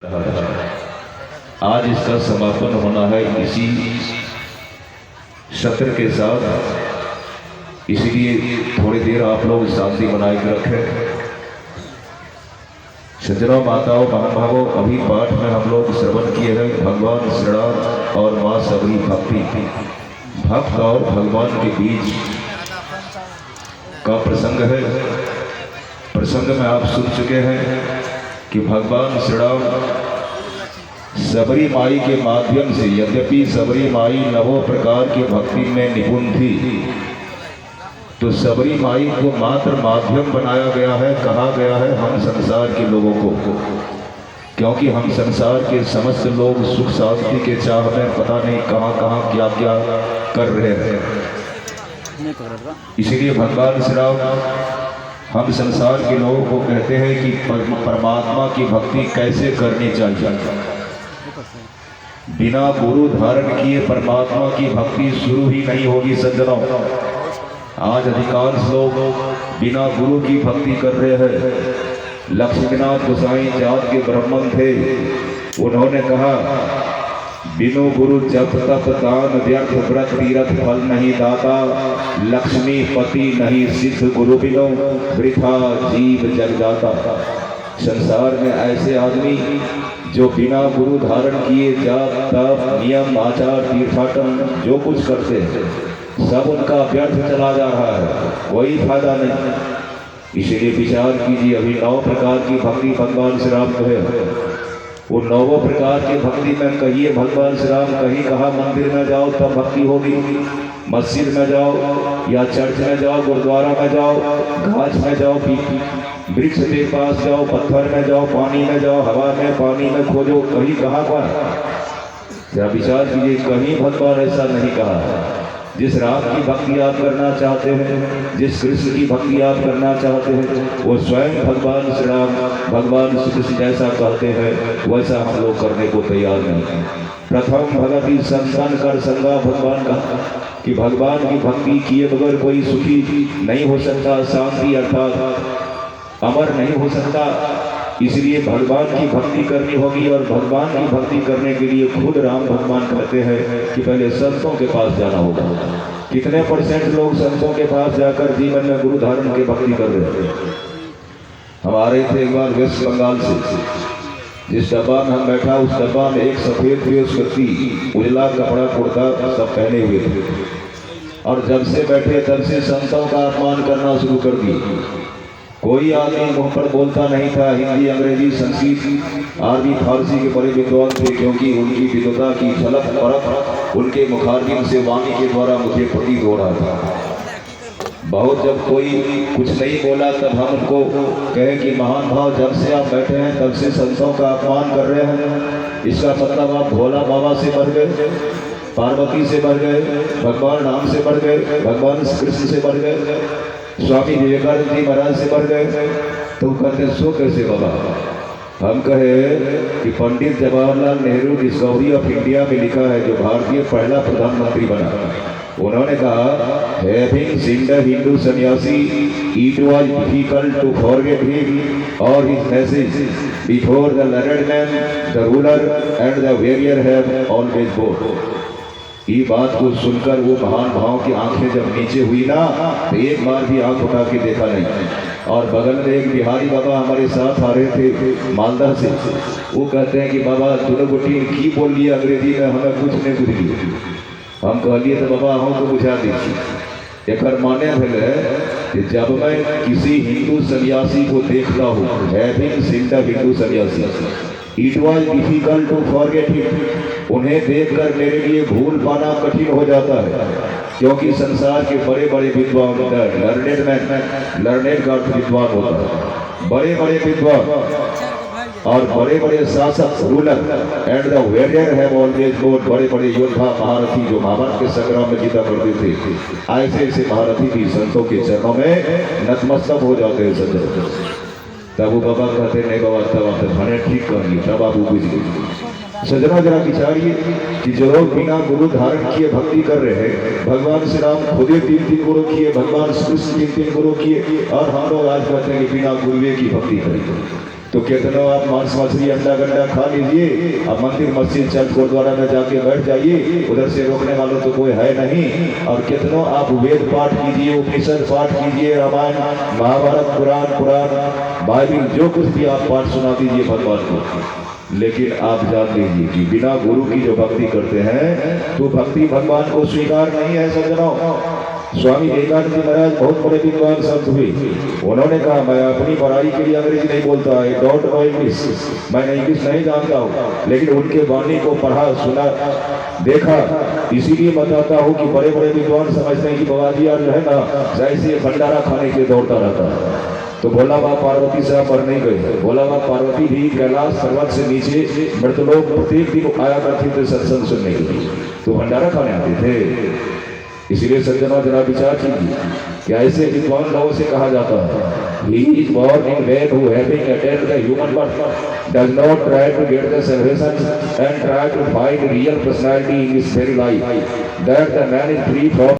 आज इसका समापन होना है इसी सत्र के साथ, इसलिए थोड़ी देर आप लोग शांति बनाए के रखें। सज्जनों, माताओं, बहन भावों, अभी पाठ में हम लोग श्रवण किए हैं भगवान श्री राम और माँ सबरी भक्ति। भक्त और भगवान के बीच का प्रसंग है। प्रसंग में आप सुन चुके हैं कि भगवान श्री राम सबरी माई के माध्यम से, यद्यपि सबरी माई नवों प्रकार की भक्ति में निपुण थी, तो सबरी माई को मात्र माध्यम बनाया गया है, कहा गया है हम संसार के लोगों को, क्योंकि हम संसार के समस्त लोग सुख शांति के चाह में पता नहीं कहाँ कहाँ क्या क्या कर रहे हैं। इसलिए भगवान श्री राम हम संसार के लोगों को कहते हैं कि परमात्मा की भक्ति कैसे करनी चाहिए। बिना गुरु धारण किए परमात्मा की भक्ति शुरू ही नहीं होगी। सज्जनों, आज अधिकांश लोग बिना गुरु की भक्ति कर रहे हैं। लक्ष्मीनाथ गोसाई जात के ब्राह्मण थे, उन्होंने कहा बिनु गुरु जप तप दान व्यर्थ व्रत तीरथ फल नहीं दाता, लक्ष्मी पति नहीं सिद्ध गुरु बिनो वृथा जीव जग जाता। संसार में ऐसे आदमी जो बिना गुरु धारण किए जाप तप नियम आचार तीर्थाटन जो कुछ करते हैं, सब उनका व्यर्थ चला जा रहा है, कोई फायदा नहीं। इसलिए विचार कीजिए, अभी 9 प्रकार की भक्ति भगवान श्री राम को है। वो 9 प्रकार की भक्ति में कहिए भगवान श्री राम कहीं कहा मंदिर में जाओ तब भक्ति होगी, मस्जिद में जाओ या चर्च में जाओ, गुरुद्वारा में जाओ, घास में जाओ, वृक्ष के पास जाओ, पत्थर में जाओ, पानी में जाओ, हवा में पानी में खोजो, कहीं कहा क्या विचार कीजिए, कहीं भगवान ऐसा नहीं कहा। जिस राम की भक्ति आप करना चाहते हैं, जिस कृष्ण की भक्ति आप करना चाहते हैं, वो स्वयं भगवान श्री राम भगवान श्री कृष्ण जैसा कहते हैं वैसा हम लोग करने को तैयार नहीं हैं। प्रथम भगवती संतान कर संगा भगवान का कि भगवान की भक्ति किए बगैर कोई सुखी नहीं हो सकता, शांति अर्थात अमर नहीं हो सकता। इसलिए भगवान की भक्ति करनी होगी, और भगवान की भक्ति करने के लिए खुद राम भगवान कहते हैं कि पहले संतों के पास जाना होगा। कितने परसेंट लोग संतों के पास जाकर जीवन में गुरु धारण की भक्ति कर रहे हैं। हम आ रहे थे एक बार वेस्ट बंगाल से, जिस डब्बा में हम बैठा उस डब्बा में एक सफेद ड्रेस व्यक्ति उजला कपड़ा कुर्ता सब पहने हुए थे, और जब से बैठे तब से संतों का अपमान करना शुरू कर दिए। कोई आदमी मुंह पर बोलता नहीं था। हिंदी अंग्रेजी संस्कृत अरबी फारसी के बड़े विद्वान थे, क्योंकि उनकी विद्वता की झलक परख उनके मुखारबिन से वाणी के द्वारा मुझे प्रतीत हो रहा था। बहुत जब कोई कुछ नहीं बोला तब हम उनको कहे कि महान भाव, जब से आप बैठे हैं तब से संतों का अपमान कर रहे हैं, इसका मतलब आप भोला बाबा से बढ़ गए, पार्वती से बढ़ गए, भगवान राम से बढ़ गए, भगवान कृष्ण से बढ़ गए, स्वामी विवेकानंद जी महाराज से बढ़ गए। तो कहते सो कैसे बाबा? हम कहे कि Pandit Jawaharlal Nehru discovery of India में लिखा है, जो भारतीय पहला प्रधानमंत्री बना, उन्होंने कहा हैविंग सीन द हिंदू सन्यासी it was difficult to forget him और his message before the learned man the ruler and the warrior have always bowed. ये बात को सुनकर वो महान भाव की आंखें जब नीचे हुई ना, तो एक बार भी आंख उठा के देखा नहीं। और बगल में एक बिहारी बाबा हमारे साथ आ रहे थे मालदा से, वो कहते हैं कि बाबा तूने गोटी की बोल लिया अंग्रेजी में, हमें कुछ नहीं बुझ लिया। हम कह लिए तो बाबा हमको बुझा दीजिए। एक मान्य है कि जब मैं किसी हिंदू सन्यासी को देखता हूँ, हैविंग सीन द हिंदू सन्यासी it was difficult to forget him, उन्हें देखकर मेरे लिए भूल पाना कठिन हो जाता है, क्योंकि संसार के बड़े बड़े विद्वान, लर्नेड मैन, लर्नेड का विद्वान होता है, बड़े बड़े विद्वान और बड़े बड़े शासक ruler and the warrior have always both, बड़े बड़े योद्धा महारथी जो महाभारत के संग्राम में जीता करते थे, ऐसे ऐसे महारथी भी संतों के चरणों में नतमस्तक हो जाते हैं। सज्जन, तब वो बाबा कहते नहीं बाबा तब आप खाने ठीक कर ली, तब आप बुझ गए। सजना जरा विचारिए कि जो लोग बिना गुरु धारण किए भक्ति कर रहे हैं, भगवान श्री राम खुद 3 गुरु किए, भगवान कृष्ण 3 गुरु किए, और हम लोग आज कहते हैं कि बिना गुरुवे की भक्ति करेंगे। तो कितनों आप मांस मछली अंडा गंडा खा लीजिए, अब मंदिर मस्जिद चर्च गुरुद्वारा में जाके बैठ जाइए, उधर से रोकने वालों तो कोई है नहीं। और कितनों आप वेद पाठ कीजिए, उपनिषद पाठ कीजिए, रामायण महाभारत पुराण बाइबिल जो कुछ भी आप पाठ सुना दीजिए भगवान को, लेकिन आप जान लीजिए कि बिना गुरु की जो भक्ति करते हैं तो भक्ति भगवान को स्वीकार नहीं है सज्जनों। स्वामी विवेकानंद जी महाराज बहुत बड़े विद्वान संत हुए, उन्होंने कहा मैं अपनी पढ़ाई के लिए अंग्रेजी नहीं बोलता, आई डोंट नो इंग्लिश, मैं इंग्लिश नहीं जानता हूँ, लेकिन उनके वाणी को पढ़ा सुना देखा, इसीलिए बताता हूँ कि बड़े बड़े विद्वान समझते हैं कि बाबा जी यार जो है ना जैसे भंडारा खाने के दौड़ता रहता है। तो भोला बाबा पार्वती से आप मर नहीं गए, भोला बाबा पार्वती भी कैलाश पर्वत से नीचे मृतलोक प्रत्येक दिन आया करते थे सत्संग सुनने के लिए, तो भंडारा खाने आते थे। इसीलिए सज्जनों जरा विचार कीजिए कि ऐसे विद्वान लोगों से कहा जाता है he is born in man who having attained the human birth does not try to get the salvation and try to find real personality in his very life, that the man is free from